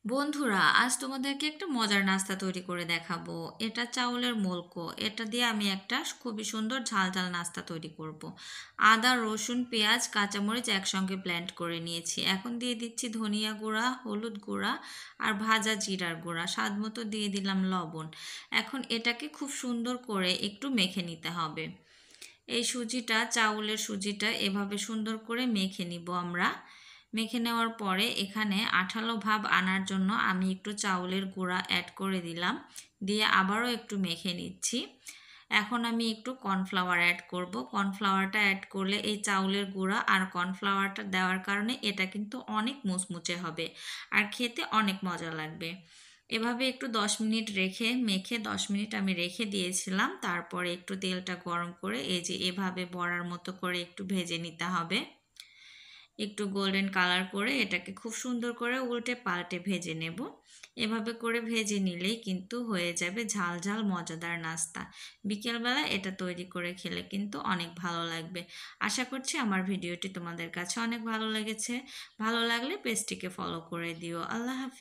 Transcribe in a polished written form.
বন্ধুরা, আজ তোমাদেরকে একটা মজার নাস্তা তৈরি করে দেখাবো। এটা চাউলের মোলকো। এটা দিয়ে আমি একটা খুবই সুন্দর ঝাল ঝাল নাস্তা তৈরি করব। আদা, রসুন, পেঁয়াজ, কাঁচামরিচ একসঙ্গে ব্লেন্ড করে নিয়েছি। এখন দিয়ে দিচ্ছি ধনিয়া গুঁড়া, হলুদ গুঁড়া আর ভাজা জিরার গুঁড়া। স্বাদ মতো দিয়ে দিলাম লবণ। এখন এটাকে খুব সুন্দর করে একটু মেখে নিতে হবে। এই সুজিটা, চাউলের সুজিটা এভাবে সুন্দর করে মেখে নিব আমরা। মেখে নেওয়ার পরে এখানে আঠালো ভাব আনার জন্য আমি একটু চাউলের গুঁড়া অ্যাড করে দিলাম, দিয়ে আবারও একটু মেখে নিচ্ছি। এখন আমি একটু কর্নফ্লাওয়ার অ্যাড করব। কর্নফ্লাওয়ারটা অ্যাড করলে এই চাউলের গুঁড়া আর কর্নফ্লাওয়ারটা দেওয়ার কারণে এটা কিন্তু অনেক মুচমুচে হবে আর খেতে অনেক মজা লাগবে। এভাবে একটু 10 মিনিট রেখে মেখে 10 মিনিট আমি রেখে দিয়েছিলাম। তারপরে একটু তেলটা গরম করে এই যে এভাবে বড়ার মতো করে একটু ভেজে নিতে হবে। একটু গোল্ডেন কালার করে এটাকে খুব সুন্দর করে উল্টে পাল্টে ভেজে নেব। এভাবে করে ভেজে নিলেই কিন্তু হয়ে যাবে ঝাল ঝাল মজাদার নাস্তা। বিকেলবেলা এটা তৈরি করে খেলে কিন্তু অনেক ভালো লাগবে। আশা করছি আমার ভিডিওটি তোমাদের কাছে অনেক ভালো লেগেছে। ভালো লাগলে পেজটিকে ফলো করে দিও। আল্লাহ হাফিজ।